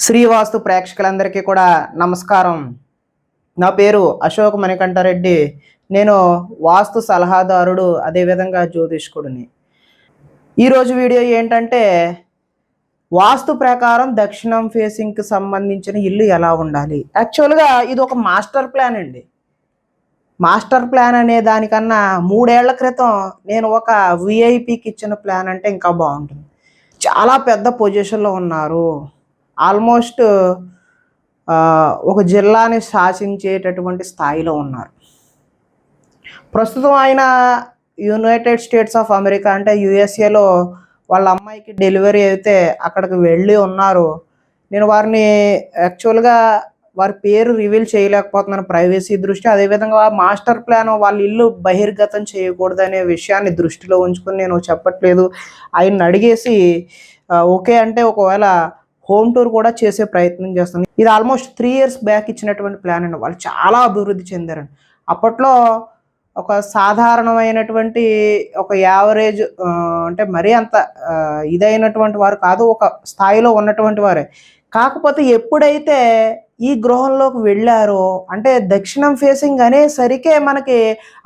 శ్రీవాస్తు ప్రేక్షకులందరికీ కూడా నమస్కారం. నా పేరు అశోక్ మణికంఠరెడ్డి. నేను వాస్తు సలహాదారుడు, అదేవిధంగా జ్యోతిష్కుడిని. ఈరోజు వీడియో ఏంటంటే, వాస్తు ప్రకారం దక్షిణం ఫేసింగ్కి సంబంధించిన ఇల్లు ఎలా ఉండాలి. యాక్చువల్గా ఇది ఒక మాస్టర్ ప్లాన్ అండి. మాస్టర్ ప్లాన్ అనే దానికన్నా 3 ఏళ్ల క్రితం నేను ఒక విఐపికి ఇచ్చిన ప్లాన్ అంటే ఇంకా బాగుంటుంది. చాలా పెద్ద పొజిషన్లో ఉన్నారు, ఆల్మోస్ట్ ఒక జిల్లాని శాసించేటటువంటి స్థాయిలో ఉన్నారు. ప్రస్తుతం ఆయన యునైటెడ్ స్టేట్స్ ఆఫ్ అమెరికా అంటే యుఎస్ఏలో వాళ్ళ అమ్మాయికి డెలివరీ అయితే అక్కడికి వెళ్ళి ఉన్నారు. నేను వారిని యాక్చువల్గా వారి పేరు రివీల్ చేయలేకపోతున్నాను ప్రైవసీ దృష్టి. అదేవిధంగా మాస్టర్ ప్లాన్ వాళ్ళ ఇల్లు బహిర్గతం చేయకూడదనే విషయాన్ని దృష్టిలో ఉంచుకొని నేను చెప్పట్లేదు. ఆయన్ని అడిగేసి ఓకే అంటే ఒకవేళ హోమ్ టూర్ కూడా చేసే ప్రయత్నం చేస్తాను. ఇది ఆల్మోస్ట్ 3 years బ్యాక్ ఇచ్చినటువంటి ప్లాన్ అండి. వాళ్ళు చాలా అభివృద్ధి చెందారండి. అప్పట్లో ఒక సాధారణమైనటువంటి ఒక యావరేజ్ అంటే మరీ అంత ఇదైనటువంటి వారు కాదు, ఒక స్థాయిలో ఉన్నటువంటి వారే. కాకపోతే ఎప్పుడైతే ఈ గృహంలోకి వెళ్ళారో అంటే దక్షిణం ఫేసింగ్ అనేసరికే మనకి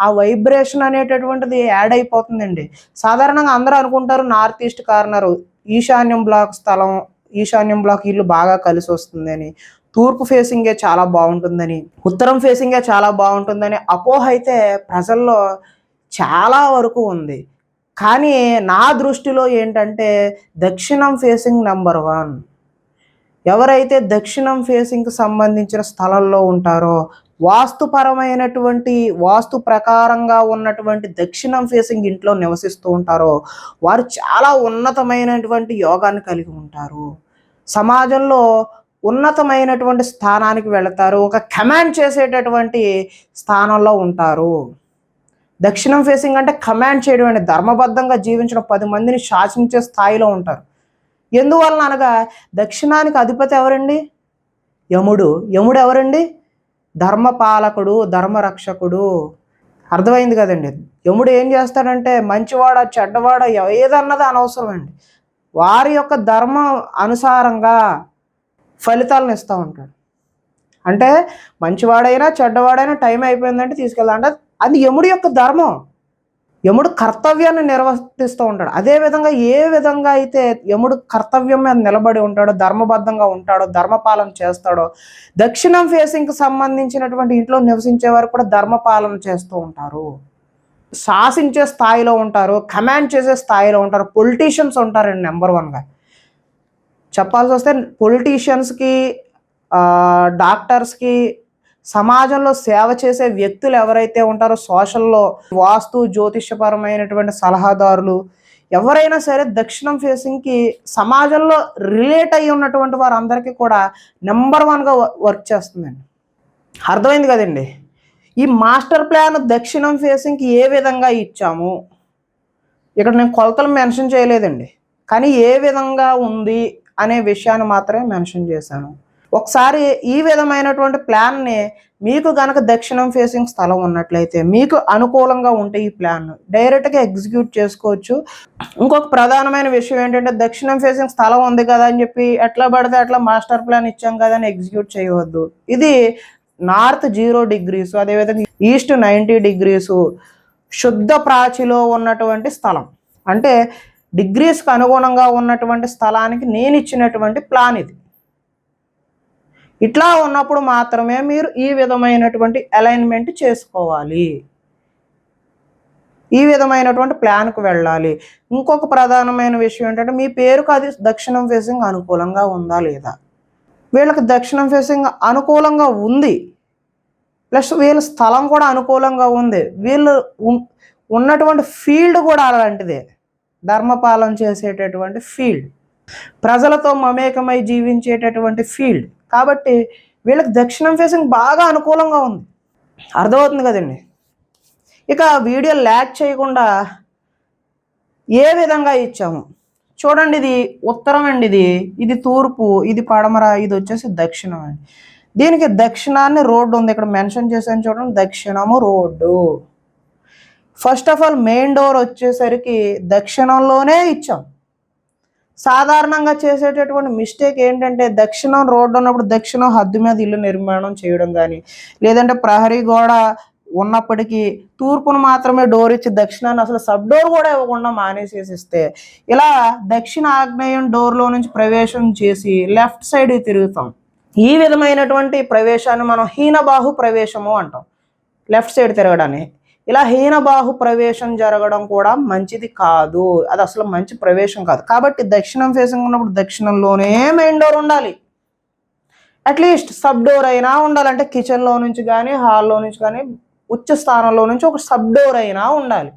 ఆ వైబ్రేషన్ అనేటటువంటిది యాడ్ అయిపోతుందండి. సాధారణంగా అందరూ అనుకుంటారు నార్త్ ఈస్ట్ కార్నరు, ఈశాన్యం బ్లాక్ స్థలం, ఈశాన్యం బ్లాక్ ఇల్లు బాగా కలిసి వస్తుందని, తూర్పు ఫేసింగే చాలా బాగుంటుందని, ఉత్తరం ఫేసింగే చాలా బాగుంటుందని అపోహ అయితే ప్రజల్లో చాలా వరకు ఉంది. కానీ నా దృష్టిలో ఏంటంటే దక్షిణం ఫేసింగ్ నెంబర్ 1. ఎవరైతే దక్షిణం ఫేసింగ్కి సంబంధించిన స్థలంలో ఉంటారో, వాస్తుపరమైనటువంటి వాస్తు ప్రకారంగా ఉన్నటువంటి దక్షిణం ఫేసింగ్ ఇంట్లో నివసిస్తూ ఉంటారో వారు చాలా ఉన్నతమైనటువంటి యోగాన్ని కలిగి ఉంటారు. సమాజంలో ఉన్నతమైనటువంటి స్థానానికి వెళతారు, ఒక కమాండ్ చేసేటటువంటి స్థానంలో ఉంటారు. దక్షిణం ఫేసింగ్ అంటే కమాండ్ చేయడం అండి. ధర్మబద్ధంగా జీవించడం, 10 మందిని శాసించే స్థాయిలో ఉంటారు. ఎందువలన అనగా దక్షిణానికి అధిపతి ఎవరండి? యముడు. యముడు ఎవరండి? ధర్మపాలకుడు, ధర్మరక్షకుడు. అర్థమైంది కదండి. యముడు ఏం చేస్తాడంటే మంచివాడ చెడ్డవాడ ఏదన్నది అనవసరం అండి. వారి యొక్క ధర్మం అనుసారంగా ఫలితాలను ఇస్తూ ఉంటాడు. అంటే మంచివాడైనా చెడ్డవాడైనా టైం అయిపోయిందంటే తీసుకెళ్తా అంటే అది యముడి యొక్క ధర్మం. యముడు కర్తవ్యాన్ని నిర్వర్తిస్తూ ఉంటాడు. అదేవిధంగా ఏ విధంగా అయితే యముడు కర్తవ్యం మీద నిలబడి ఉంటాడో, ధర్మబద్ధంగా ఉంటాడో, ధర్మపాలన చేస్తాడో, దక్షిణం ఫేసింగ్కి సంబంధించినటువంటి ఇంట్లో నివసించే వారు కూడా ధర్మపాలన చేస్తూ ఉంటారు. శాసించే స్థాయిలో ఉంటారు, కమాండ్ చేసే స్థాయిలో ఉంటారు. పొలిటీషియన్స్ ఉంటారండి నెంబర్ 1గా. చెప్పాల్సి వస్తే పొలిటీషియన్స్కి, డాక్టర్స్కి, సమాజంలో సేవ చేసే వ్యక్తులు ఎవరైతే ఉంటారో, సోషల్లో వాస్తు జ్యోతిషపరమైనటువంటి సలహాదారులు ఎవరైనా సరే దక్షిణం ఫేసింగ్కి సమాజంలో రిలేట్ అయ్యి ఉన్నటువంటి వారందరికీ కూడా నెంబర్ 1గా వర్క్ చేస్తుందండి. అర్థమైంది కదండి. ఈ మాస్టర్ ప్లాన్ దక్షిణం ఫేసింగ్కి ఏ విధంగా ఇచ్చాము, ఇక్కడ నేను కొలతలు మెన్షన్ చేయలేదండి, కానీ ఏ విధంగా ఉంది అనే విషయాన్ని మాత్రమే మెన్షన్ చేశాను. ఒకసారి ఈ విధమైనటువంటి ప్లాన్ని మీకు కనుక దక్షిణం ఫేసింగ్ స్థలం ఉన్నట్లయితే, మీకు అనుకూలంగా ఉంటే ఈ ప్లాన్ డైరెక్ట్గా ఎగ్జిక్యూట్ చేసుకోవచ్చు. ఇంకొక ప్రధానమైన విషయం ఏంటంటే, దక్షిణం ఫేసింగ్ స్థలం ఉంది కదా అని చెప్పి ఎట్లా పడితే అట్లా మాస్టర్ ప్లాన్ ఇచ్చాం కదా అని ఎగ్జిక్యూట్ చేయవద్దు. ఇది నార్త్ 0 degrees, అదేవిధంగా ఈస్ట్ 90 degrees శుద్ధ ప్రాచిలో ఉన్నటువంటి స్థలం. అంటే డిగ్రీస్కి అనుగుణంగా ఉన్నటువంటి స్థలానికి నేను ఇచ్చినటువంటి ప్లాన్ ఇది. ఇట్లా ఉన్నప్పుడు మాత్రమే మీరు ఈ విధమైనటువంటి అలైన్మెంట్ చేసుకోవాలి, ఈ విధమైనటువంటి ప్లాన్కు వెళ్ళాలి. ఇంకొక ప్రధానమైన విషయం ఏంటంటే, మీ పేరుకు అది దక్షిణం ఫేసింగ్ అనుకూలంగా ఉందా లేదా. వీళ్ళకి దక్షిణం ఫేసింగ్ అనుకూలంగా ఉంది, ప్లస్ వీళ్ళ స్థలం కూడా అనుకూలంగా ఉంది, వీళ్ళు ఉన్నటువంటి ఫీల్డ్ కూడా అలాంటిదే, ధర్మపాలన చేసేటటువంటి ఫీల్డ్, ప్రజలతో మమేకమై జీవించేటటువంటి ఫీల్డ్. కాబట్టి వీళ్ళకి దక్షిణం ఫేసింగ్ బాగా అనుకూలంగా ఉంది. అర్థమవుతుంది కదండి. ఇక వీడియో ల్యాగ్ చేయకుండా ఏ విధంగా ఇచ్చాము చూడండి. ఇది ఉత్తరం అండి, ఇది తూర్పు, ఇది పడమర, ఇది వచ్చేసి దక్షిణం అండి. దీనికి దక్షిణాన్ని రోడ్డు ఉంది, ఇక్కడ మెన్షన్ చేశాను చూడండి, దక్షిణము road. First of all main door వచ్చేసరికి దక్షిణంలోనే ఇచ్చాం. సాధారణంగా చేసేటటువంటి మిస్టేక్ ఏంటంటే దక్షిణం రోడ్డు ఉన్నప్పుడు దక్షిణం హద్దు మీద ఇల్లు నిర్మాణం చేయడం కానీ, లేదంటే ప్రహరీ గోడ ఉన్నప్పటికీ తూర్పును మాత్రమే డోర్ ఇచ్చి దక్షిణాన్ని అసలు సబ్ డోర్ కూడా ఇవ్వకుండా మానేసేసిస్తే ఇలా దక్షిణ ఆగ్నేయం డోర్లో నుంచి ప్రవేశం చేసి లెఫ్ట్ సైడ్ తిరుగుతాం. ఈ విధమైనటువంటి ప్రవేశాన్ని మనం హీనబాహు ప్రవేశము అంటాం. లెఫ్ట్ సైడ్ తిరగడాన్ని ఇలా హీనబాహు ప్రవేశం జరగడం కూడా మంచిది కాదు. అది అసలు మంచి ప్రవేశం కాదు. కాబట్టి దక్షిణం ఫేసింగ్ ఉన్నప్పుడు దక్షిణంలోనే మెయిన్ డోర్ ఉండాలి. అట్లీస్ట్ సబ్ డోర్ అయినా ఉండాలంటే కిచెన్లో నుంచి కానీ హాల్లో నుంచి కానీ ఉచ్చ స్థానంలో నుంచి ఒక సబ్ డోర్ అయినా ఉండాలి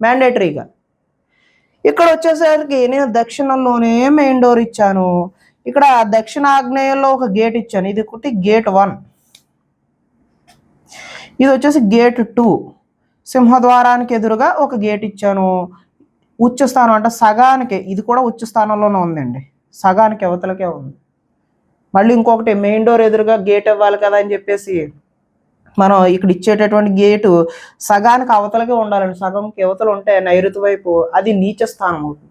మ్యాండేటరీగా. ఇక్కడ వచ్చేసరికి నేను దక్షిణంలోనే మెయిన్ డోర్ ఇచ్చాను. ఇక్కడ దక్షిణాగ్నేయంలో ఒక గేట్ ఇచ్చాను. ఇది ఒకటి గేట్ 1, ఇది వచ్చేసి గేట్ 2. సింహద్వారానికి ఎదురుగా ఒక గేట్ ఇచ్చాను. ఉచ్చ స్థానం అంటే సగానికి, ఇది కూడా ఉచ్చ స్థానంలోనే ఉందండి, సగానికి అవతలకే ఉంది. మళ్ళీ ఇంకొకటి మెయిన్ డోర్ ఎదురుగా గేట్ ఇవ్వాలి కదా అని చెప్పేసి మనం ఇక్కడ ఇచ్చేటటువంటి గేటు సగానికి అవతలకే ఉండాలండి. సగంకి అవతల ఉంటే నైరుతి వైపు అది నీచ స్థానం అవుతుంది.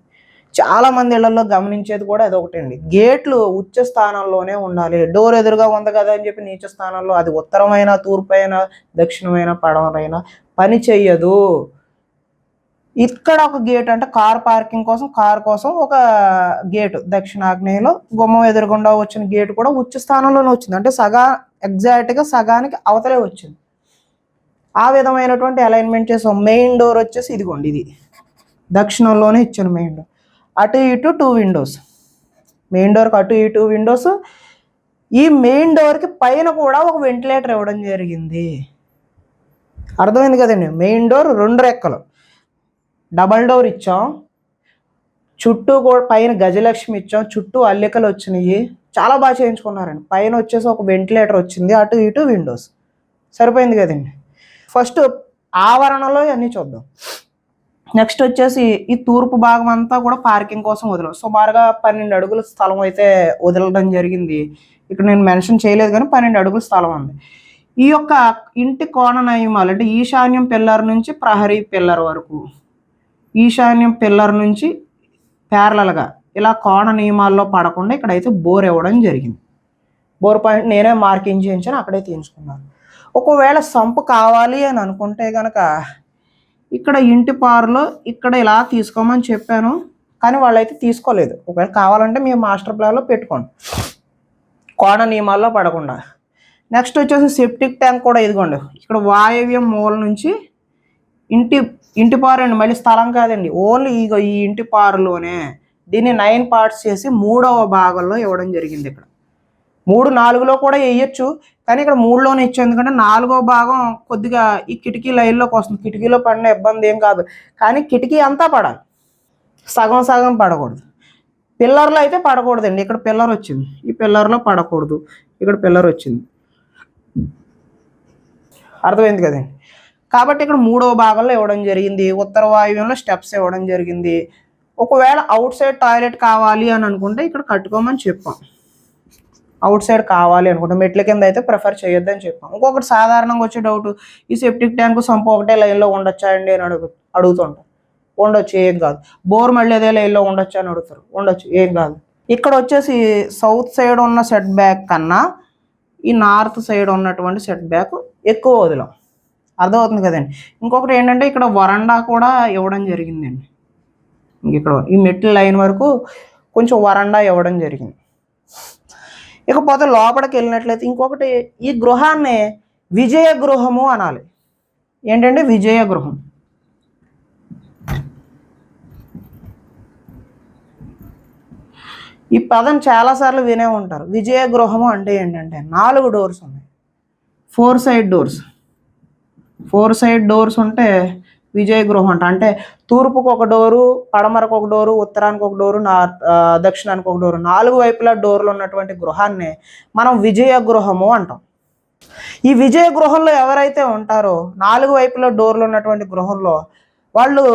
చాలా మంది ఇళ్లలో గమనించేది కూడా అదొకటి అండి, గేట్లు ఉచ్చ స్థానంలోనే ఉండాలి. డోర్ ఎదురుగా ఉంది కదా అని చెప్పి నీచ స్థానంలో, అది ఉత్తరమైనా తూర్పైనా దక్షిణమైనా పడవలైనా పని చెయ్యదు. ఇక్కడ ఒక గేట్ అంటే కార్ పార్కింగ్ కోసం, కార్ కోసం ఒక గేటు దక్షిణాగ్నేయంలో, గుమ్మం ఎదురుగుండా వచ్చిన గేటు కూడా ఉచ్చ స్థానంలోనే వచ్చింది. అంటే ఎగ్జాక్ట్గా సగానికి అవతలే వచ్చింది. ఆ విధమైనటువంటి అలైన్మెంట్ చేసాం. మెయిన్ డోర్ వచ్చేసి ఇదిగోండి, ఇది దక్షిణంలోనే ఇచ్చాను మెయిన్ డోర్. అటు ఇటు 2 విండోస్, మెయిన్ డోర్కి అటు ఇటు విండోస్. ఈ మెయిన్ డోర్కి పైన కూడా ఒక వెంటిలేటర్ ఇవ్వడం జరిగింది. అర్థమైంది కదండి. మెయిన్ డోర్ 2 రెక్కలు, డబల్ డోర్ ఇచ్చాం, చుట్టూ కూడా పైన గజలక్ష్మి ఇచ్చాం, చుట్టూ అల్లికలు వచ్చినాయి, చాలా బాగా చేయించుకున్నారండి. పైన వచ్చేసి ఒక వెంటిలేటర్ వచ్చింది, అటు ఇటు విండోస్. సరిపోయింది కదండి. ఫస్ట్ ఆవరణలో ఇవన్నీ చూద్దాం. నెక్స్ట్ వచ్చేసి ఈ తూర్పు భాగం అంతా కూడా పార్కింగ్ కోసం వదిలాం. సుమారుగా 12 అడుగుల స్థలం అయితే వదలడం జరిగింది. ఇక్కడ నేను మెన్షన్ చేయలేదు కానీ 12 అడుగుల స్థలం ఉంది. ఈ యొక్క ఇంటి కోణ నియమాలు అంటే ఈశాన్యం పిల్లర్ నుంచి ప్రహరీ పిల్లర్ వరకు, ఈశాన్యం పిల్లర్ నుంచి ప్యారలల్గా ఇలా కోణ నియమాల్లో పడకుండా ఇక్కడైతే బోర్ ఇవ్వడం జరిగింది. బోర్ పాయింట్ నేనే మార్కింగ్ చేయించాను, అక్కడే తీయించుకున్నాను. ఒకవేళ సంపు కావాలి అని అనుకుంటే కనుక ఇక్కడ ఇంటి పారులో ఇక్కడ ఇలా తీసుకోమని చెప్పాను, కానీ వాళ్ళైతే తీసుకోలేదు. ఒకవేళ కావాలంటే మీ మాస్టర్ ప్లాన్లో పెట్టుకోండి, కోణ నియమాల్లో పడకుండా. నెక్స్ట్ వచ్చేసి సెప్టిక్ ట్యాంక్ కూడా ఇదిగోండి, ఇక్కడ వాయవ్యం మూల నుంచి ఇంటి పారు అండి, మళ్ళీ స్థలం కాదండి, ఓన్లీ ఈ ఇంటి పారులోనే దీన్ని 9 పార్ట్స్ చేసి 3వ భాగంలో ఇవ్వడం జరిగింది. ఇక్కడ 3, 4లో కూడా వేయచ్చు, కానీ ఇక్కడ 3లోనే ఇచ్చాం. ఎందుకంటే 4వ భాగం కొద్దిగా ఈ కిటికీ లైన్లోకి వస్తుంది. కిటికీలో పడిన ఇబ్బంది ఏం కాదు, కానీ కిటికీ అంతా పడాలి, సగం సగం పడకూడదు. పిల్లర్లో అయితే పడకూడదండి. ఇక్కడ పిల్లర్ వచ్చింది, ఈ పిల్లర్లో పడకూడదు, ఇక్కడ పిల్లర్ వచ్చింది. అర్థమైంది కదండి. కాబట్టి ఇక్కడ 3వ భాగంలో ఇవ్వడం జరిగింది. ఉత్తర వాయువ్యంలో స్టెప్స్ ఇవ్వడం జరిగింది. ఒకవేళ అవుట్ సైడ్ టాయిలెట్ కావాలి అని అనుకుంటే ఇక్కడ కట్టుకోమని చెప్పాం. అవుట్ సైడ్ కావాలి అనుకుంటే మెట్ల కింద అయితే ప్రిఫర్ చేయొద్దని చెప్పాం. ఇంకొకటి సాధారణంగా వచ్చే డౌట్, ఈ సెప్టిక్ ట్యాంకు సంపు ఒకటే లైన్లో ఉండొచ్చా అండి అని అడుగుతుంటారు. ఉండొచ్చు, ఏం కాదు. బోర్ మళ్ళీ అదే లైన్లో ఉండొచ్చు అని అడుగుతారు. ఉండొచ్చు, ఏం కాదు. ఇక్కడ వచ్చేసి సౌత్ సైడ్ ఉన్న సెట్ బ్యాక్ కన్నా ఈ నార్త్ సైడ్ ఉన్నటువంటి సెట్ బ్యాక్ ఎక్కువ వదిలాం. అర్థమవుతుంది కదండి. ఇంకొకటి ఏంటంటే ఇక్కడ వరండా కూడా ఇవ్వడం జరిగిందండి. ఇక్కడ ఈ మెట్ల లైన్ వరకు కొంచెం వరండా ఇవ్వడం జరిగింది. ఇకపోతే లోపలికి వెళ్ళినట్లయితే ఇంకొకటి, ఈ గృహాన్ని విజయ గృహము అనాలి. ఏంటంటే విజయ గృహం. ఈ పదం చాలాసార్లు వినే ఉంటారు. విజయ గృహము అంటే ఏంటంటే 4 డోర్స్ ఉన్నాయి, 4 సైడ్ డోర్స్. 4 సైడ్ డోర్స్ ఉంటే విజయ గృహం అంటే తూర్పుకు ఒక డోరు, పడమరకు ఒక డోరు, ఉత్తరానికి ఒక డోరు, దక్షిణానికి ఒక డోరు, 4 వైపులా డోర్లు ఉన్నటువంటి గృహాన్ని మనం విజయ గృహము అంటాం. ఈ విజయ గృహంలో ఎవరైతే ఉంటారో 4 వైపులా డోర్లు ఉన్నటువంటి గృహంలో వాళ్ళు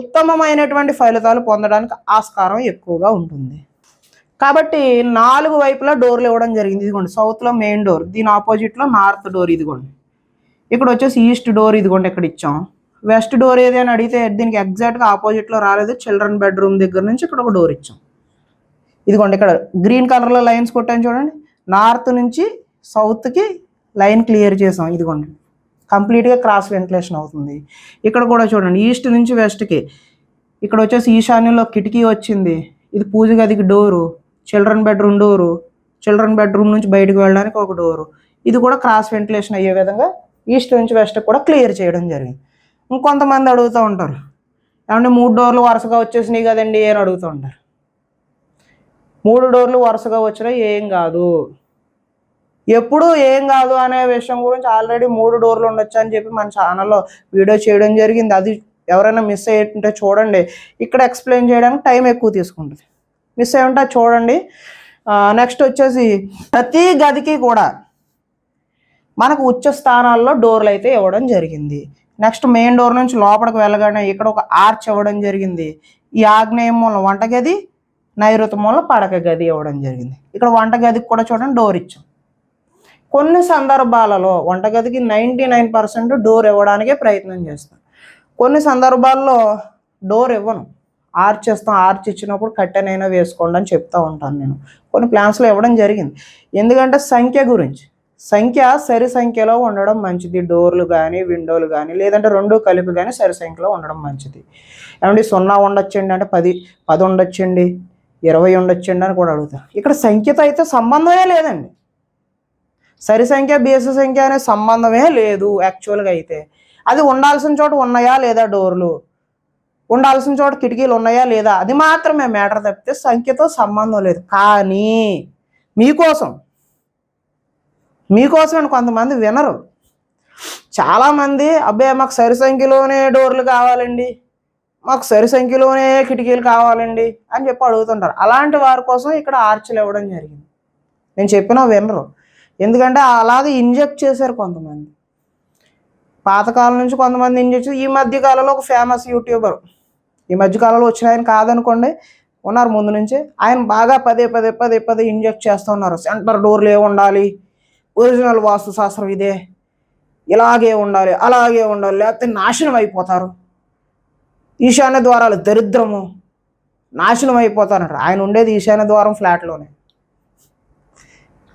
ఉత్తమమైనటువంటి ఫలితాలు పొందడానికి ఆస్కారం ఎక్కువగా ఉంటుంది. కాబట్టి 4 వైపులా డోర్లు ఇవ్వడం జరిగింది. ఇదిగోండి సౌత్లో మెయిన్ డోర్, దీని ఆపోజిట్లో నార్త్ డోర్ ఇదిగోండి. ఇక్కడ వచ్చేసి ఈస్ట్ డోర్ ఇదిగోండి ఇక్కడ ఇచ్చాం. వెస్ట్ డోర్ ఏది అని అడిగితే దీనికి ఎగ్జాక్ట్గా ఆపోజిట్లో రాలేదు, చిల్డ్రన్ బెడ్రూమ్ దగ్గర నుంచి ఇక్కడ ఒక డోర్ ఇచ్చాం. ఇదిగోండి ఇక్కడ గ్రీన్ కలర్లో లైన్స్ కొట్టాను చూడండి. నార్త్ నుంచి సౌత్కి లైన్ క్లియర్ చేసాం. ఇదిగోండి కంప్లీట్గా క్రాస్ వెంటిలేషన్ అవుతుంది. ఇక్కడ కూడా చూడండి ఈస్ట్ నుంచి వెస్ట్కి ఇక్కడ వచ్చేసి ఈశాన్యంలో కిటికీ వచ్చింది. ఇది పూజ గదికి door, children bedroom door, children bedroom నుంచి బయటకు వెళ్ళడానికి ఒక డోరు. ఇది కూడా క్రాస్ వెంటిలేషన్ అయ్యే విధంగా ఈస్ట్ నుంచి వెస్ట్కి కూడా క్లియర్ చేయడం జరిగింది. ఇంకొంతమంది అడుగుతూ ఉంటారు, ఏమంటే 3 డోర్లు వరుసగా వచ్చేసినాయి కదండి అని అడుగుతూ ఉంటారు. 3 డోర్లు వరుసగా వచ్చినా ఏం కాదు, ఎప్పుడు ఏం కాదు అనే విషయం గురించి ఆల్రెడీ 3 డోర్లు ఉండొచ్చు అని చెప్పి మన ఛానల్లో వీడియో చేయడం జరిగింది. అది ఎవరైనా మిస్ అయ్యేంటే చూడండి. ఇక్కడ ఎక్స్ప్లెయిన్ చేయడానికి టైం ఎక్కువ తీసుకుంటుంది. మిస్ అయ్యి ఉంటే చూడండి. నెక్స్ట్ వచ్చేసి ప్రతి గదికి కూడా మనకు ఉచ్చ స్థానాల్లో డోర్లు అయితే ఇవ్వడం జరిగింది. నెక్స్ట్ మెయిన్ డోర్ నుంచి లోపలికి వెళ్ళగానే ఇక్కడ ఒక ఆర్చ్ ఇవ్వడం జరిగింది. ఈ ఆగ్నేయ మూలం వంటగది, నైరుతి మూలం పడక గది ఇవ్వడం జరిగింది. ఇక్కడ వంటగదికి కూడా చూడండి డోర్ ఇచ్చాం. కొన్ని సందర్భాలలో వంటగదికి 99% డోర్ ఇవ్వడానికే ప్రయత్నం చేస్తాం. కొన్ని సందర్భాల్లో డోర్ ఇవ్వను, ఆర్చ్ ఇస్తాం. ఆర్చ్ ఇచ్చినప్పుడు కట్టెనైనా వేసుకోండి అని చెప్తూ ఉంటాను నేను. కొన్ని ప్లాన్స్లో ఇవ్వడం జరిగింది. ఎందుకంటే సంఖ్య గురించి, సంఖ్య సరి సంఖ్యలో ఉండడం మంచిది. డోర్లు కానీ విండోలు కానీ లేదంటే 2 కలిపి కానీ సరి సంఖ్యలో ఉండడం మంచిది. ఏమంటే 0 ఉండొచ్చండి అంటే 10 ఉండొచ్చండి, 20 ఉండొచ్చండి అని కూడా అడుగుతారు. ఇక్కడ సంఖ్యతో అయితే సంబంధమే లేదండి. సరి సంఖ్య బేసి సంఖ్య అనే సంబంధమే లేదు. యాక్చువల్గా అయితే అది ఉండాల్సిన చోట ఉన్నాయా లేదా, డోర్లు ఉండాల్సిన చోట కిటికీలు ఉన్నాయా లేదా, అది మాత్రమే మ్యాటర్ తప్పితే సంఖ్యతో సంబంధం లేదు. కానీ మీకోసం కొంతమంది వినరు. చాలామంది అబ్బాయి మాకు సరి సంఖ్యలోనే డోర్లు కావాలండి, మాకు సరి సంఖ్యలోనే కిటికీలు కావాలండి అని చెప్పి అడుగుతుంటారు. అలాంటి వారి కోసం ఇక్కడ ఆర్చ్లు ఇవ్వడం జరిగింది. నేను చెప్పినా వినరు, ఎందుకంటే అలాగే ఇంజెక్ట్ చేశారు కొంతమంది. పాతకాలం నుంచి కొంతమంది ఇంజెక్ట్ చేసి, ఈ మధ్యకాలంలో ఒక ఫేమస్ యూట్యూబర్, ఈ మధ్యకాలంలో వచ్చిన ఆయన కాదనుకోండి, ఉన్నారు ముందు నుంచి, ఆయన బాగా పదే ఇంజెక్ట్ చేస్తూ ఉన్నారు. సెంటర్ డోర్లు ఉండాలి, ఒరిజినల్ వాస్తు శాస్త్రం ఇదే, ఇలాగే ఉండాలి, అలాగే ఉండాలి, లేకపోతే నాశనం అయిపోతారు, ఈశాన్య ద్వారాలు దరిద్రము, నాశనం అయిపోతారంట. ఆయన ఉండేది ఈశాన్య ద్వారం ఫ్లాట్లోనే.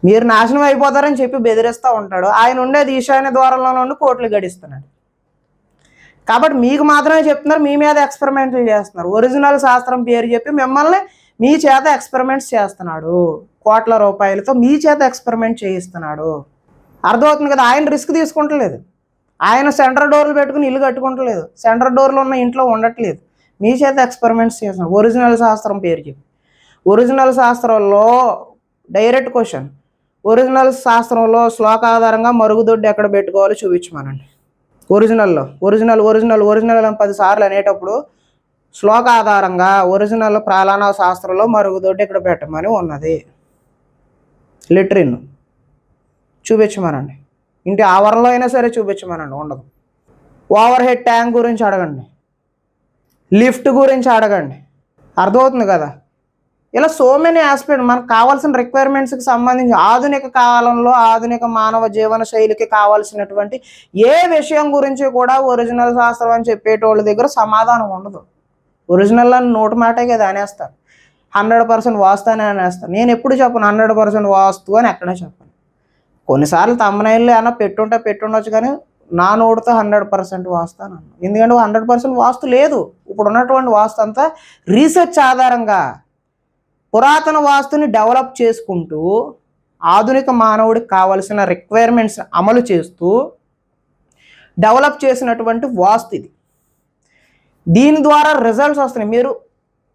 మీరు నాశనం అయిపోతారని చెప్పి బెదిరిస్తూ ఉంటాడు. ఆయన ఉండేది ఈశాన్య ద్వారంలో నుండి కోట్లు గడిస్తున్నాడు. కాబట్టి మీకు మాత్రమే చెప్తున్నారు, మీ మీద ఎక్స్పెరిమెంట్లు చేస్తున్నారు. ఒరిజినల్ శాస్త్రం పేరు చెప్పి మిమ్మల్ని మీ చేత ఎక్స్పెరిమెంట్స్ చేస్తున్నాడు. కోట్ల రూపాయలతో మీ చేత ఎక్స్పెరిమెంట్ చేయిస్తున్నాడు. అర్థమవుతుంది కదా. ఆయన రిస్క్ తీసుకుంటలేదు. ఆయన సెంటర్ డోర్లు పెట్టుకుని ఇల్లు కట్టుకుంటలేదు. సెంటర్ డోర్లు ఉన్న ఇంట్లో ఉండట్లేదు. మీ చేత ఎక్స్పెరిమెంట్స్ చేస్తున్నాడు ఒరిజినల్ శాస్త్రం పేరు చెప్పి. ఒరిజినల్ శాస్త్రంలో డైరెక్ట్ క్వశ్చన్, ఒరిజినల్ శాస్త్రంలో శ్లోకాధారంగా మరుగుదొడ్డి ఎక్కడ పెట్టుకోవాలో చూపించమనండి. ఒరిజినల్ అని 10 సార్లు అనేటప్పుడు శ్లోకాధారంగా ఒరిజినల్ ప్రాళన శాస్త్రంలో మరుగుదొడ్డి ఇక్కడ పెట్టమని ఉన్నది. లెట్రిన్ చూపించమనండి. ఇంటి ఆవరణలో అయినా సరే చూపించమనండి, ఉండదు. ఓవర్ హెడ్ ట్యాంక్ గురించి అడగండి, లిఫ్ట్ గురించి అడగండి. అర్థమవుతుంది కదా. ఇలా సో మెనీ ఆస్పెక్ట్ మనకు కావాల్సిన రిక్వైర్మెంట్స్కి సంబంధించి ఆధునిక కాలంలో ఆధునిక మానవ జీవన శైలికి కావాల్సినటువంటి ఏ విషయం గురించి కూడా ఒరిజినల్ శాస్త్రం అని చెప్పేటోళ్ళ దగ్గర సమాధానం ఉండదు. ఒరిజినల్ అని నోటు మాటే కదా అనేస్తారు. 100% వాస్తు అని అనేస్తారు. నేను ఎప్పుడు చెప్పను 100% వాస్తు అని ఎక్కడే చెప్పను. కొన్నిసార్లు తమ్మనైళ్ళు ఏమన్నా పెట్టుండొచ్చు, కానీ నా నోటితో 100% వాస్తు అని అన్నాను. ఎందుకంటే 100% వాస్తు లేదు. ఇప్పుడు ఉన్నటువంటి వాస్తు అంతా రీసెర్చ్ ఆధారంగా పురాతన వాస్తుని డెవలప్ చేసుకుంటూ ఆధునిక మానవుడికి కావలసిన రిక్వైర్మెంట్స్ అమలు చేస్తూ డెవలప్ చేసినటువంటి వాస్తు ఇది. దీని ద్వారా రిజల్ట్స్ వస్తున్నాయి. మీరు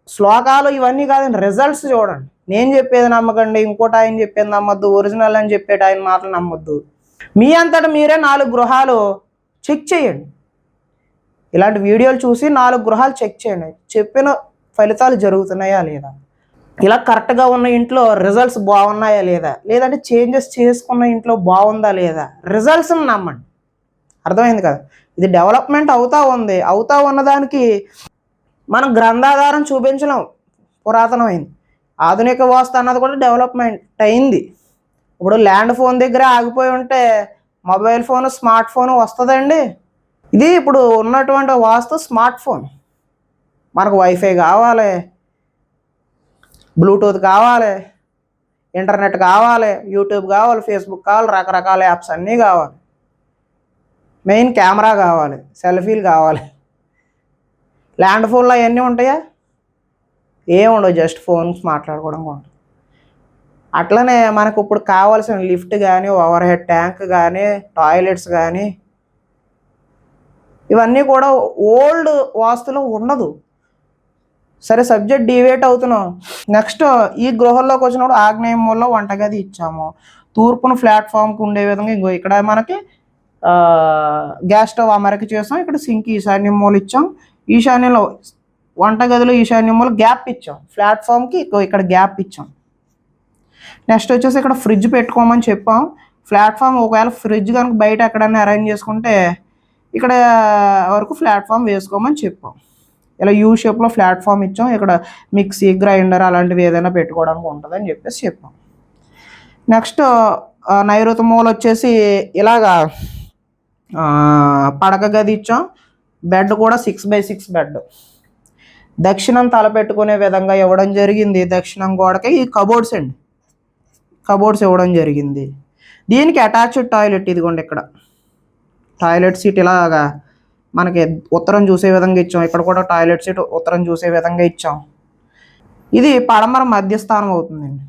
శ్లోకాలు ఇవన్నీ కాదండి, రిజల్ట్స్ చూడండి. నేను చెప్పేది నమ్మకండి, ఇంకోటి ఆయన చెప్పేది నమ్మొద్దు, ఒరిజినల్ అని చెప్పేది ఆయన మాటలు నమ్మొద్దు. మీ అంతటా మీరే 4 గృహాలు చెక్ చేయండి. ఇలాంటి వీడియోలు చూసి 4 గృహాలు చెక్ చేయండి. చెప్పిన ఫలితాలు జరుగుతున్నాయా లేదా, ఇలా కరెక్ట్గా ఉన్న ఇంట్లో రిజల్ట్స్ బాగున్నాయా లేదా, లేదంటే చేంజెస్ చేసుకున్న ఇంట్లో బాగుందా లేదా, రిజల్ట్స్ని నమ్మండి. అర్థమైంది కదా. ఇది డెవలప్మెంట్ అవుతా ఉన్నదానికి మనం గ్రంథాధారం చూపించలేం, పురాతనమైంది. ఆధునిక వాస్తు అన్నది కూడా డెవలప్మెంట్ అయింది. ఇప్పుడు ల్యాండ్ ఫోన్ దగ్గర ఆగిపోయి ఉంటే మొబైల్ ఫోన్, స్మార్ట్ ఫోన్ వస్తుందండి. ఇది ఇప్పుడు ఉన్నటువంటి వాస్తు స్మార్ట్ ఫోన్. మనకు వైఫై కావాలి, బ్లూటూత్ కావాలి, ఇంటర్నెట్ కావాలి, యూట్యూబ్ కావాలి, ఫేస్బుక్ కావాలి, రకరకాల యాప్స్ అన్నీ కావాలి. మెయిన్ కెమెరా కావాలి, సెల్ఫీలు కావాలి. ల్యాండ్ ఫోన్లో అవన్నీ ఉంటాయా? ఏముండవు, జస్ట్ ఫోన్స్ మాట్లాడుకోవడం ఉంటుంది. అట్లనే మనకు ఇప్పుడు కావాల్సిన లిఫ్ట్ కానీ, ఓవర్ హెడ్ ట్యాంక్ కానీ, టాయిలెట్స్ కానీ ఇవన్నీ కూడా ఓల్డ్ వాస్తులో ఉండదు. సరే, సబ్జెక్ట్ డివేట్ అవుతున్నాం. నెక్స్ట్, ఈ గృహంలోకి వచ్చినప్పుడు ఆగ్నేయ మూలలో వంటగది ఇచ్చాము. తూర్పున ప్లాట్ఫామ్కి ఉండే విధంగా ఇంకో ఇక్కడ మనకి గ్యాస్ స్టవ్ అమరిక చేసాం. ఇక్కడ సింక్ ఈశాన్య మూల ఇచ్చాం. ఈశాన్యంలో వంటగదిలో ఈశాన్య మూల గ్యాప్ ఇచ్చాం. ప్లాట్ఫామ్కి ఇక్కడ గ్యాప్ ఇచ్చాం. నెక్స్ట్ వచ్చేసి ఇక్కడ ఫ్రిడ్జ్ పెట్టుకోమని చెప్పాం. ప్లాట్ఫామ్ ఒకవేళ ఫ్రిడ్జ్ కనుక బయట ఎక్కడైనా అరేంజ్ చేసుకుంటే ఇక్కడ వరకు ప్లాట్ఫామ్ వేసుకోమని చెప్పాం. ఇలా యూ షేప్లో ప్లాట్ఫామ్ ఇచ్చాం. ఇక్కడ మిక్సీ, గ్రైండర్ అలాంటివి ఏదైనా పెట్టుకోవడానికి ఉంటుందని చెప్పేసి చెప్పాం. నెక్స్ట్ నైరుతి మూల వచ్చేసి ఇలాగా పడక గది ఇచ్చాం. బెడ్ కూడా 6x6 బెడ్. దక్షిణం తలపెట్టుకునే విధంగా ఇవ్వడం జరిగింది. దక్షిణం గోడకి ఈ కబోర్డ్స్ అండి, కబోర్డ్స్ ఇవ్వడం జరిగింది. దీనికి అటాచ్డ్ టాయిలెట్ ఇదిగోండి. ఇక్కడ టాయిలెట్ సీట్ ఇలాగా మనకి ఉత్తరం చూసే విధంగా ఇచ్చాం. ఇక్కడ కూడా టాయిలెట్ సీట్ ఉత్తరం చూసే విధంగా ఇచ్చాం. ఇది పడమర మధ్యస్థానం అవుతుందండి.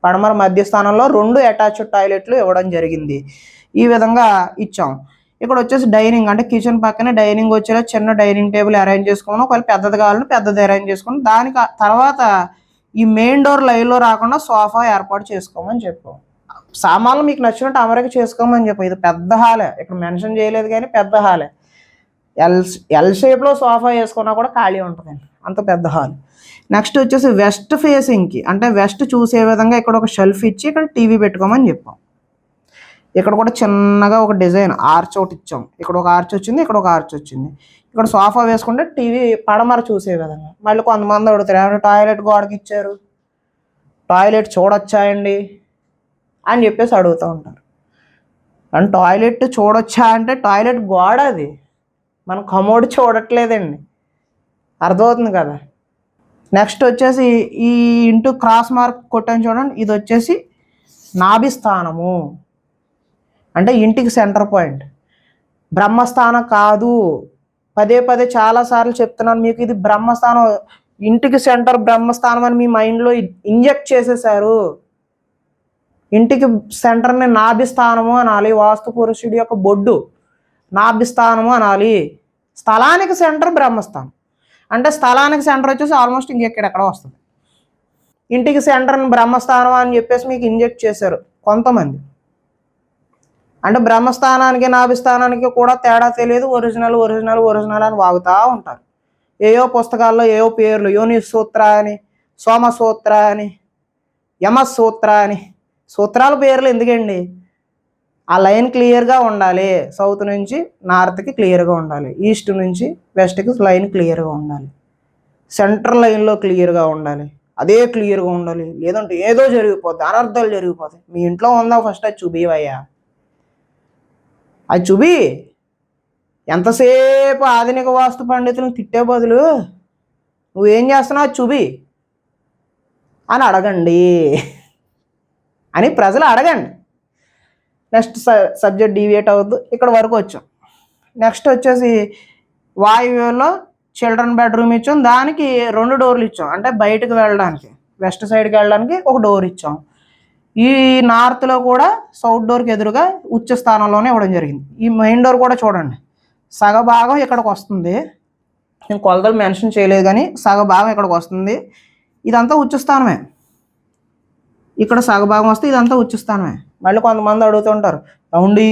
పడమర మధ్యస్థానంలో 2 అటాచ్డ్ టాయిలెట్లు ఇవ్వడం జరిగింది. ఈ విధంగా ఇచ్చాం. ఇక్కడ వచ్చేసి డైనింగ్, అంటే కిచెన్ పక్కనే డైనింగ్ వచ్చేలా చిన్న డైనింగ్ టేబుల్ అరేంజ్ చేసుకున్నాం. ఒకవేళ పెద్దది కావాలని పెద్దది అరేంజ్ చేసుకున్నాం. దానికి తర్వాత ఈ మెయిన్ డోర్ లైన్లో రాకుండా సోఫా ఏర్పాటు చేసుకోమని చెప్పాం. సామాన్లు మీకు నచ్చినట్టు అమరిక చేసుకోమని చెప్పాం. ఇది పెద్ద హాలే, ఇక్కడ మెన్షన్ చేయలేదు కానీ పెద్ద హాలే. ఎల్ షేప్లో సోఫా వేసుకున్నా కూడా ఖాళీ ఉంటుందండి, అంత పెద్ద హాల్. నెక్స్ట్ వచ్చేసి వెస్ట్ ఫేసింగ్కి, అంటే వెస్ట్ చూసే విధంగా ఇక్కడ ఒక షెల్ఫ్ ఇచ్చి ఇక్కడ టీవీ పెట్టుకోమని చెప్పాం. ఇక్కడ కూడా చిన్నగా ఒక డిజైన్ ఆర్చ్ ఒకటి ఇచ్చాం. ఇక్కడ ఒక ఆర్చ్ వచ్చింది, ఇక్కడ ఒక ఆర్చ్ వచ్చింది. ఇక్కడ సోఫా వేసుకుంటే టీవీ పడమర చూసే విధంగా. మళ్ళీ కొంతమంది అడుగుతారు, ఏమైనా టాయిలెట్ గోడకి ఇచ్చారు, టాయిలెట్ చూడొచ్చా అండి అని చెప్పేసి అడుగుతూ ఉంటారు. అండ్ టాయిలెట్ చూడొచ్చా అంటే టాయిలెట్ గోడ అది, మనం కమోడ్ చూడట్లేదండి. అర్థమవుతుంది కదా. నెక్స్ట్ వచ్చేసి ఈ ఇంటూ క్రాస్ మార్క్ కొట్టాను చూడండి, ఇది వచ్చేసి నాభిస్థానము, అంటే ఇంటికి సెంటర్ పాయింట్. బ్రహ్మస్థానం కాదు, పదే పదే చాలాసార్లు చెప్తున్నాను మీకు, ఇది బ్రహ్మస్థానం. ఇంటికి సెంటర్ బ్రహ్మస్థానం అని మీ మైండ్లో ఇంజెక్ట్ చేసేసారు. ఇంటికి సెంటర్ని నాభిస్థానము అనాలి. వాస్తు పురుషుడి యొక్క బొడ్డు నాభిస్థానము అనాలి. స్థలానికి సెంటర్ బ్రహ్మస్థానం, అంటే స్థలానికి సెంటర్ వచ్చేసి ఆల్మోస్ట్ ఇంకెక్కడెక్కడ వస్తుంది. ఇంటికి సెంటర్ని బ్రహ్మస్థానం అని చెప్పేసి మీకు ఇంజెక్ట్ చేశారు కొంతమంది. అంటే బ్రహ్మస్థానానికి నాభిస్థానానికి కూడా తేడా తెలియదు. ఒరిజినల్ ఒరిజినల్ ఒరిజినల్ అని వాగుతూ ఉంటారు. ఏయో పుస్తకాల్లో ఏయో పేర్లు, యోని సూత్ర అని, సోమసూత్ర అని, యమసూత్ర అని, సూత్రాల పేర్లు ఎందుకండి? ఆ లైన్ క్లియర్గా ఉండాలి. సౌత్ నుంచి నార్త్కి క్లియర్గా ఉండాలి, ఈస్ట్ నుంచి వెస్ట్కి లైన్ క్లియర్గా ఉండాలి, సెంట్రల్ లైన్లో క్లియర్గా ఉండాలి, అదే క్లియర్గా ఉండాలి. లేదంటే ఏదో జరిగిపోద్ది, అనర్థాలు జరిగిపోతాయి. మీ ఇంట్లో ఉందా ఫస్ట్ అది చూపివయ్యా, అది చూపి. ఎంతసేపు ఆధునిక వాస్తు పండితులను తిట్టే బదులు నువ్వేం చేస్తున్నావు అది చూపి అని అడగండి అని ప్రజలు అడగండి. నెక్స్ట్ సబ్జెక్ట్ డివియేట్ అవ్వద్దు, ఇక్కడ వరకు వచ్చాం. నెక్స్ట్ వచ్చేసి వాయువ్యంలో చిల్డ్రన్ బెడ్రూమ్ ఇచ్చాం. దానికి 2 డోర్లు ఇచ్చాం, అంటే బయటకు వెళ్ళడానికి వెస్ట్ సైడ్కి వెళ్ళడానికి ఒక డోర్ ఇచ్చాం. ఈ నార్త్లో కూడా సౌత్ డోర్కి ఎదురుగా ఉచ్చ స్థానంలోనే ఇవ్వడం జరిగింది. ఈ మెయిన్ డోర్ కూడా చూడండి, సగభాగం ఇక్కడికి వస్తుంది. నేను కొలతలు మెన్షన్ చేయలేదు కానీ సగభాగం ఇక్కడికి వస్తుంది. ఇదంతా ఉచ్చస్థానమే. ఇక్కడ సగభాగం వస్తే ఇదంతా ఉచ్చస్థానమే. మళ్ళీ కొంతమంది అడుగుతుంటారు, అవుండి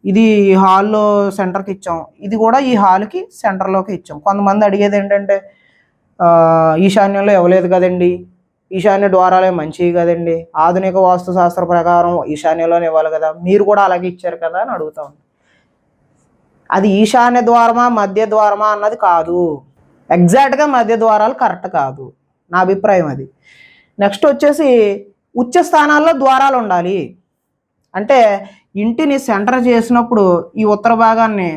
ఇది హాల్లో సెంటర్కి ఇచ్చాం, ఇది కూడా ఈ హాల్కి సెంటర్లోకి ఇచ్చాం. కొంతమంది అడిగేది ఏంటంటే ఈశాన్యంలో ఇవ్వలేదు కదండి, ఈశాన్య ద్వారాలే మంచివి కదండి, ఆధునిక వాస్తు శాస్త్ర ప్రకారం ఈశాన్యంలోనే ఇవ్వాలి కదా, మీరు కూడా అలాగే ఇచ్చారు కదా అని అడుగుతా ఉంటాను. అది ఈశాన్య ద్వారమా మధ్య ద్వారమా అన్నది కాదు. ఎగ్జాక్ట్గా మధ్య ద్వారాలు కరెక్ట్ కాదు, నా అభిప్రాయం అది. నెక్స్ట్ వచ్చేసి ఉచ్చ స్థానాల్లో ద్వారాలు ఉండాలి. అంటే ఇంటిని సెంటర్ చేసినప్పుడు ఈ ఉత్తర భాగాన్ని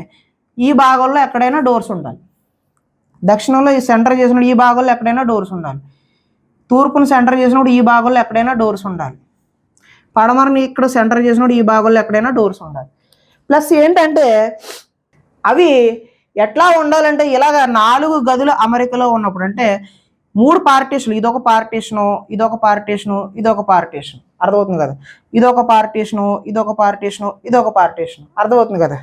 ఈ భాగంలో ఎక్కడైనా డోర్స్ ఉండాలి. దక్షిణంలో ఈ సెంటర్ చేసినప్పుడు ఈ భాగంలో ఎక్కడైనా డోర్స్ ఉండాలి. తూర్పును సెంటర్ చేసినప్పుడు ఈ భాగంలో ఎక్కడైనా డోర్స్ ఉండాలి. పడమరని ఇక్కడ సెంటర్ చేసినప్పుడు ఈ భాగంలో ఎక్కడైనా డోర్స్ ఉండాలి. ప్లస్ ఏంటంటే అవి ఎట్లా ఉండాలంటే ఇలాగ 4 గదుల అమరికలో ఉన్నప్పుడు, అంటే 3 పార్టీషన్లు, ఇదొక పార్టీషను, ఇదొక పార్టీషను, ఇదొక పార్టీషన్, అర్థమవుతుంది కదా. ఇదొక పార్టీషను, ఇదొక పార్టీషను, ఇదొక పార్టీషన్, అర్థమవుతుంది కదా.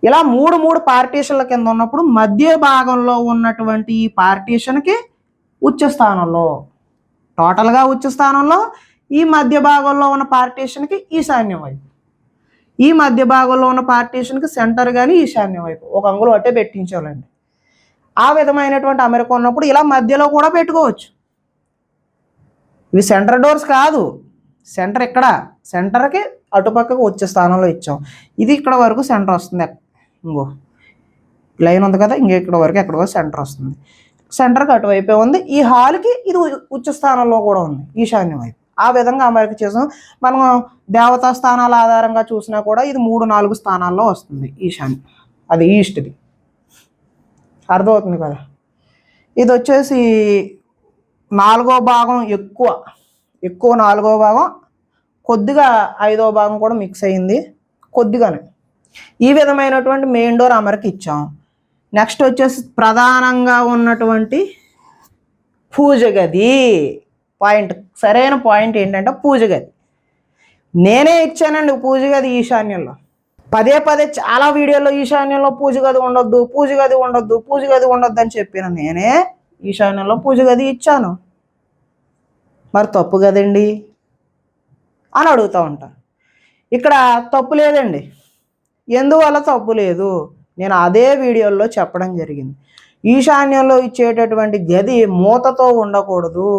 ఇలా 3 పార్టీషన్ల కింద ఉన్నప్పుడు మధ్య భాగంలో ఉన్నటువంటి ఈ పార్టీషన్కి ఉచ్చ స్థానంలో, టోటల్గా ఉచ్చ స్థానంలో ఈ మధ్య భాగంలో ఉన్న పార్టీషన్కి ఈశాన్యం వైపు, ఈ మధ్య భాగంలో ఉన్న పార్టీషన్కి సెంటర్ కానీ ఈశాన్యం వైపు ఒక అంగుళం అట్టే పెట్టించాలండి. ఆ విధమైనటువంటి అమరిక ఉన్నప్పుడు ఇలా మధ్యలో కూడా పెట్టుకోవచ్చు. ఇవి సెంటర్ డోర్స్ కాదు, సెంటర్ ఇక్కడ, సెంటర్కి అటుపక్కకు వచ్చే స్థానంలో ఇచ్చాం. ఇది ఇక్కడ వరకు సెంటర్ వస్తుంది, ఇంకో లైన్ ఉంది కదా, ఇంక ఇక్కడ వరకు ఎక్కడ వరకు సెంటర్ వస్తుంది. సెంటర్కి అటువైపే ఉంది. ఈ హాల్కి ఇది ఉచ్చ స్థానంలో కూడా ఉంది, ఈశాన్యం వైపు. ఆ విధంగా అమరిక చేసాం. మనం దేవతా స్థానాల ఆధారంగా చూసినా కూడా ఇది 3-4 స్థానాల్లో వస్తుంది ఈశాన్యం, అది ఈస్ట్ది, అర్థమవుతుంది కదా. ఇది వచ్చేసి 4వ భాగం, ఎక్కువ 4వ భాగం, కొద్దిగా 5వ భాగం కూడా మిక్స్ అయింది కొద్దిగానే. ఈ విధమైనటువంటి మెయిన్ డోర్ అమరిక ఇచ్చాం. నెక్స్ట్ వచ్చేసి ప్రధానంగా ఉన్నటువంటి పూజ గది. పాయింట్, సరైన పాయింట్ ఏంటంటే పూజ గది. నేనే ఇచ్చానండి పూజ గది ఈశాన్యంలో. పదే చాలా వీడియోలో ఈశాన్యంలో పూజ గది ఉండొద్దు, పూజ గది ఉండొద్దు, పూజ గది ఉండొద్దు అని చెప్పిన నేనే ఈశాన్యంలో పూజ గది ఇచ్చాను. మరి తప్పు కదండి అని అడుగుతూ ఉంటాను. ఇక్కడ తప్పు లేదండి. ఎందువల్ల తప్పు లేదు, నేను అదే వీడియోలో చెప్పడం జరిగింది. ఈశాన్యంలో ఇచ్చేటటువంటి గది మూతతో ఉండకూడదు.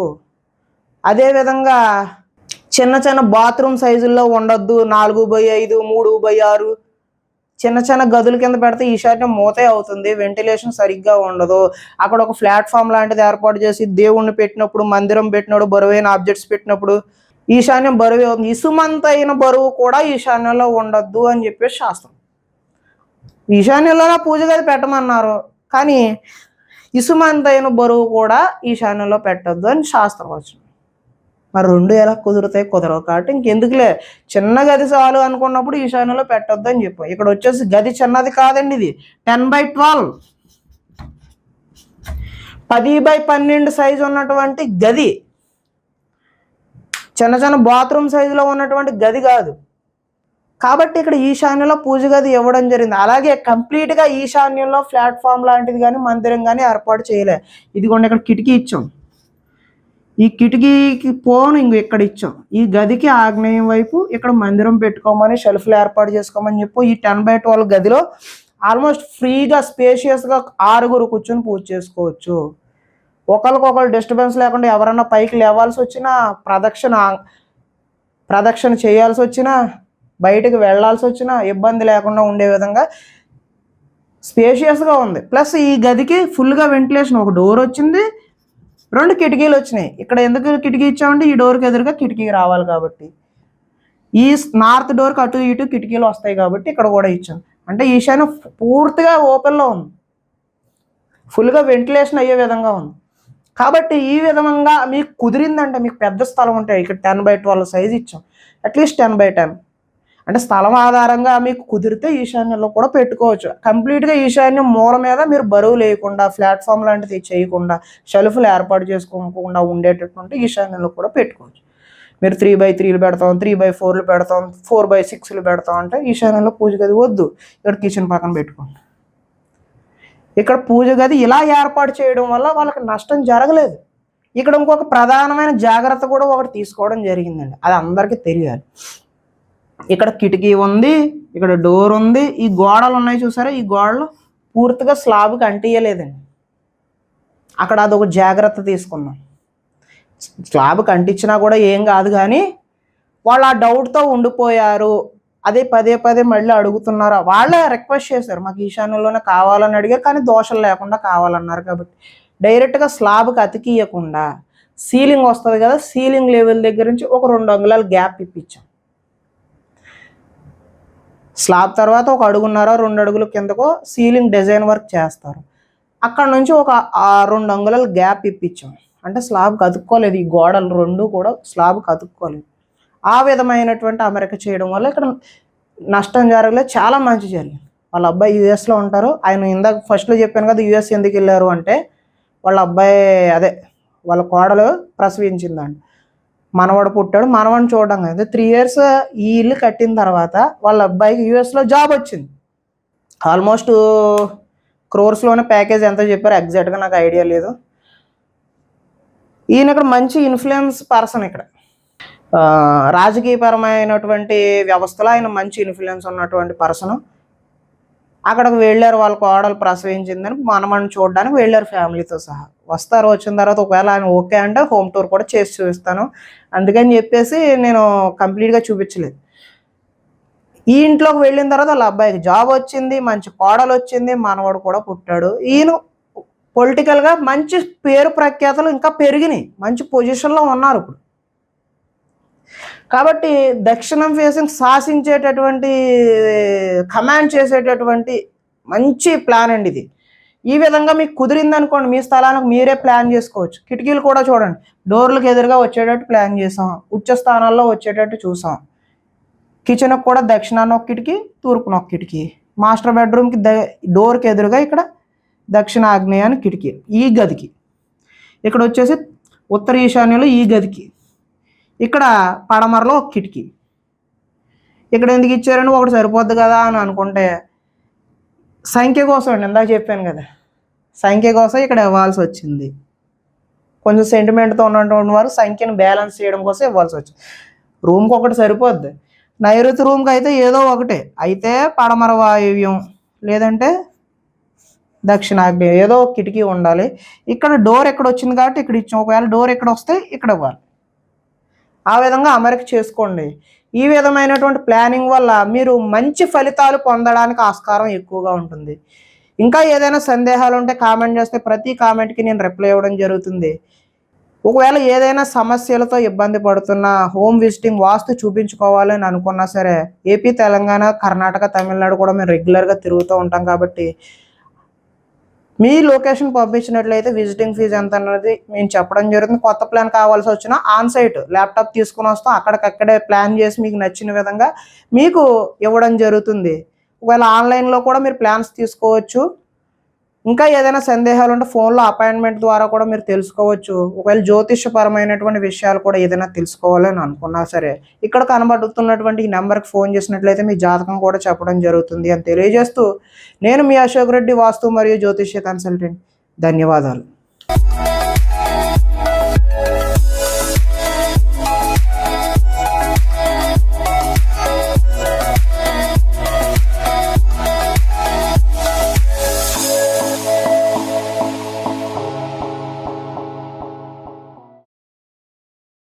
అదేవిధంగా చిన్న బాత్రూమ్ సైజుల్లో ఉండొద్దు. 4x5, 3x6 చిన్న గదుల కింద పెడితే ఈశాన్యం మూతే అవుతుంది, వెంటిలేషన్ సరిగ్గా ఉండదు. అక్కడ ఒక ప్లాట్ఫామ్ లాంటిది ఏర్పాటు చేసి దేవుణ్ణి పెట్టినప్పుడు, మందిరం పెట్టినప్పుడు, బరువైన ఆబ్జెక్ట్స్ పెట్టినప్పుడు ఈశాన్యం బరువు అవుతుంది. ఇసుమంతైన బరువు కూడా ఈశాన్యంలో ఉండొద్దు అని చెప్పేసి శాస్త్రం. ఈశాన్యంలోనే పూజ గది పెట్టమన్నారు, కానీ ఇసుమంతైన బరువు కూడా ఈశాన్యంలో పెట్టద్దు అని శాస్త్రం వచ్చింది. మరి 2 ఎలా కుదురుతాయి? కుదరవు. కాబట్టి ఇంకెందుకులే, చిన్న గది చాలు అనుకున్నప్పుడు ఈశాన్యంలో పెట్టొద్దు అని చెప్పాం. ఇక్కడ వచ్చేసి గది చిన్నది కాదండి, ఇది 10x12, 10x12 సైజు ఉన్నటువంటి గది, చిన్న బాత్రూమ్ సైజులో ఉన్నటువంటి గది కాదు. కాబట్టి ఇక్కడ ఈశాన్యంలో పూజ గది ఇవ్వడం జరిగింది. అలాగే కంప్లీట్గా ఈశాన్యంలో ప్లాట్ఫామ్ లాంటిది కానీ మందిరం కానీ ఏర్పాటు చేయలే. ఇదిగోండి ఇక్కడ కిటికీ ఇచ్చాం, ఈ కిటికీకి పోను ఇంక ఇక్కడ ఇచ్చాం. ఈ గదికి ఆగ్నేయం వైపు ఇక్కడ మందిరం పెట్టుకోమని, షెల్ఫ్లు ఏర్పాటు చేసుకోమని చెప్పి ఈ 10x12 గదిలో ఆల్మోస్ట్ ఫ్రీగా స్పేషియస్గా 6 కూర్చొని పూజ చేసుకోవచ్చు. ఒకరికొకరు డిస్టర్బెన్స్ లేకుండా ఎవరన్నా పైకి లేవాల్సి వచ్చినా, ప్రదక్షిణ చేయాల్సి వచ్చినా, బయటకు వెళ్ళాల్సి వచ్చినా ఇబ్బంది లేకుండా ఉండే విధంగా స్పేషియస్గా ఉంది. ప్లస్ ఈ గదికి ఫుల్గా వెంటిలేషన్, ఒక డోర్ వచ్చింది, 2 కిటికీలు వచ్చినాయి. ఇక్కడ ఎందుకు కిటికీ ఇచ్చామంటే ఈ డోర్కి ఎదురుగా కిటికీ రావాలి కాబట్టి, ఈ నార్త్ డోర్కి అటు ఇటు కిటికీలు వస్తాయి కాబట్టి ఇక్కడ కూడా ఇచ్చాం. అంటే ఈశాన్యం పూర్తిగా ఓపెన్లో ఉంది, ఫుల్గా వెంటిలేషన్ అయ్యే విధంగా ఉంది. కాబట్టి ఈ విధంగా మీకు కుదిరిందంటే, మీకు పెద్ద స్థలం ఉంటే, ఇక్కడ 10x12 సైజు ఇచ్చాం, అట్లీస్ట్ 10x10, అంటే స్థలం ఆధారంగా మీకు కుదిరితే ఈశాన్యంలో కూడా పెట్టుకోవచ్చు. కంప్లీట్గా ఈశాన్యం మూల మీద మీరు బరువు లేకుండా, ప్లాట్ఫామ్ లాంటిది చేయకుండా, షెల్ఫ్లు ఏర్పాటు చేసుకోకుండా ఉండేటటువంటి ఈశాన్యంలో కూడా పెట్టుకోవచ్చు. మీరు 3x3లు పెడతాం, 3x4లు పెడతాం, 4x6లు పెడతాం అంటే ఈశాన్యంలో పూజ గది వద్దు, ఇక్కడ కిచెన్ పక్కన పెట్టుకోండి. ఇక్కడ పూజ గది ఇలా ఏర్పాటు చేయడం వల్ల వాళ్ళకి నష్టం జరగలేదు. ఇక్కడ ఇంకొక ప్రధానమైన జాగ్రత్త కూడా ఒకటి తీసుకోవడం జరిగిందండి, అది అందరికీ తెలియాలి. ఇక్కడ కిటికీ ఉంది, ఇక్కడ డోర్ ఉంది, ఈ గోడలు ఉన్నాయి చూసారా, ఈ గోడలు పూర్తిగా స్లాబ్కి అంటియలేదండి. అక్కడ అదొక జాగ్రత్త తీసుకున్నాం. స్లాబ్కి అంటించినా కూడా ఏం కాదు, కానీ వాళ్ళు ఆ డౌట్తో ఉండిపోయారు. అదే పదే మళ్ళీ అడుగుతున్నారు. వాళ్ళే రిక్వెస్ట్ చేశారు, మాకు ఈశాన్యంలోనే కావాలని అడిగారు, కానీ దోషం లేకుండా కావాలన్నారు. కాబట్టి డైరెక్ట్గా స్లాబ్కి అతికియకుండా సీలింగ్ వస్తుంది కదా, సీలింగ్ లెవెల్ దగ్గర నుంచి ఒక 2 అంగుళాల గ్యాప్ ఇప్పించాం. స్లాబ్ తర్వాత ఒక 1.5-2 అడుగుల కిందకో సీలింగ్ డిజైన్ వర్క్ చేస్తారు, అక్కడ నుంచి ఒక 2 అంగుళాల గ్యాప్ ఇప్పించాం. అంటే స్లాబ్కి అతుక్కోలేదు, ఈ గోడలు రెండు కూడా స్లాబ్కి అతుక్కోలేదు. ఆ విధమైనటువంటి అమరిక చేయడం వల్ల ఇక్కడ నష్టం జరగలేదు, చాలా మంచి జరిగింది. వాళ్ళ అబ్బాయి యూఎస్లో ఉంటారు. ఆయన ఇందాక ఫస్ట్లో చెప్పాను కదా యూఎస్ ఎందుకు వెళ్ళారు అంటే, వాళ్ళ అబ్బాయి అదే వాళ్ళ కోడలు ప్రసవించిందండి, మనవాడు పుట్టాడు. మనవాడిని చూడడం కదా 3 years ఈ ఇల్లు కట్టిన తర్వాత వాళ్ళ అబ్బాయికి యూఎస్లో జాబ్ వచ్చింది. ఆల్మోస్ట్ క్రోర్స్లోనే ప్యాకేజ్ ఎంతో చెప్పారు, ఎగ్జాక్ట్గా నాకు ఐడియా లేదు. ఈయన ఇక్కడ మంచి ఇన్ఫ్లుయెన్స్ పర్సన్, ఇక్కడ రాజకీయపరమైనటువంటి వ్యవస్థలో ఆయన మంచి ఇన్ఫ్లుయెన్స్ ఉన్నటువంటి పర్సన్. అక్కడికి వెళ్ళారు, వాళ్ళ కోడలు ప్రసవించిందని మనమని చూడడానికి వెళ్ళారు ఫ్యామిలీతో సహా. వస్తారు, వచ్చిన తర్వాత ఒకవేళ ఆయన ఓకే అంటే హోమ్ టూర్ కూడా చేసి చూపిస్తాను, అందుకని చెప్పేసి నేను కంప్లీట్గా చూపించలేదు. ఈ ఇంట్లోకి వెళ్ళిన తర్వాత వాళ్ళ అబ్బాయికి జాబ్ వచ్చింది, మంచి కోడలు వచ్చింది, మనవాడు కూడా పుట్టాడు. ఈయన పొలిటికల్గా మంచి పేరు ప్రఖ్యాతలు ఇంకా పెరిగినాయి, మంచి పొజిషన్లో ఉన్నారు ఇప్పుడు. కాబట్టి దక్షిణం ఫేసింగ్ శాసించేటటువంటి, కమాండ్ చేసేటటువంటి మంచి ప్లాన్ అండి ఇది. ఈ విధంగా మీకు కుదిరింది అనుకోండి, మీ స్థలానికి మీరే ప్లాన్ చేసుకోవచ్చు. కిటికీలు కూడా చూడండి, డోర్లకు ఎదురుగా వచ్చేటట్టు ప్లాన్ చేసాం, ఉచ్చ స్థానాల్లో వచ్చేటట్టు చూసాం. కిచెన్కి కూడా దక్షిణాన్ని ఒక కిటికీ, తూర్పున ఒక కిటికీ. మాస్టర్ బెడ్రూమ్కి డోర్కి ఎదురుగా ఇక్కడ దక్షిణ ఆగ్నేయాన్ని కిటికీ ఈ గదికి. ఇక్కడ వచ్చేసి ఉత్తర ఈశాన్యంలో ఈ గదికి. ఇక్కడ పడమరలో ఒక కిటికీ. ఇక్కడ ఎందుకు ఇచ్చారని ఒకటి సరిపోద్ది కదా అని అనుకుంటే, సంఖ్య కోసం అండి, ఇందాక చెప్పాను కదా, సంఖ్య కోసం ఇక్కడ ఇవ్వాల్సి వచ్చింది. కొంచెం సెంటిమెంట్తో ఉన్నటువంటి వారు సంఖ్యను బ్యాలెన్స్ చేయడం కోసం ఇవ్వాల్సి వచ్చింది. రూమ్కి ఒకటి సరిపోద్ది. నైరుతి రూమ్కి అయితే ఏదో ఒకటే, అయితే పడమర వాయువ్యం లేదంటే దక్షిణాగ్నేయం ఏదో ఒక కిటికీ ఉండాలి. ఇక్కడ డోర్ ఎక్కడ వచ్చింది కాబట్టి ఇక్కడ ఇచ్చాం, ఒకవేళ డోర్ ఎక్కడ వస్తే ఇక్కడ ఇవ్వాలి. ఆ విధంగా అమరిక చేసుకోండి. ఈ విధమైనటువంటి ప్లానింగ్ వల్ల మీరు మంచి ఫలితాలు పొందడానికి ఆస్కారం ఎక్కువగా ఉంటుంది. ఇంకా ఏదైనా సందేహాలు ఉంటే కామెంట్ చేస్తే ప్రతి కామెంట్కి నేను రిప్లై ఇవ్వడం జరుగుతుంది. ఒకవేళ ఏదైనా సమస్యలతో ఇబ్బంది పడుతున్నా, హోమ్ విజిటింగ్ వాస్తు చూపించుకోవాలని అనుకున్నా సరే, ఏపీ, తెలంగాణ, కర్ణాటక, తమిళనాడు కూడా మేము రెగ్యులర్గా తిరుగుతూ ఉంటాం. కాబట్టి మీ లొకేషన్ పంపించినట్లయితే విజిటింగ్ ఫీజు ఎంత అన్నది మేము చెప్పడం జరుగుతుంది. కొత్త ప్లాన్ కావాల్సి వచ్చినా ఆన్ సైట్ ల్యాప్టాప్ తీసుకుని వస్తాం, అక్కడికక్కడే ప్లాన్ చేసి మీకు నచ్చిన విధంగా మీకు ఇవ్వడం జరుగుతుంది. ఒకవేళ ఆన్లైన్లో కూడా మీరు ప్లాన్స్ తీసుకోవచ్చు. ఇంకా ఏదైనా సందేహాలు ఉంటే ఫోన్లో అపాయింట్మెంట్ ద్వారా కూడా మీరు తెలుసుకోవచ్చు. ఒకవేళ జ్యోతిష్యపరమైనటువంటి విషయాలు కూడా ఏదైనా తెలుసుకోవాలని అనుకున్నా సరే, ఇక్కడ కనబడుతున్నటువంటి ఈ నెంబర్కి ఫోన్ చేసినట్లయితే మీ జాతకం కూడా చెప్పడం జరుగుతుంది అని తెలియజేస్తూ, నేను మీ అశోక్ రెడ్డి, వాస్తు మరియు జ్యోతిష్య కన్సల్టెంట్. ధన్యవాదాలు.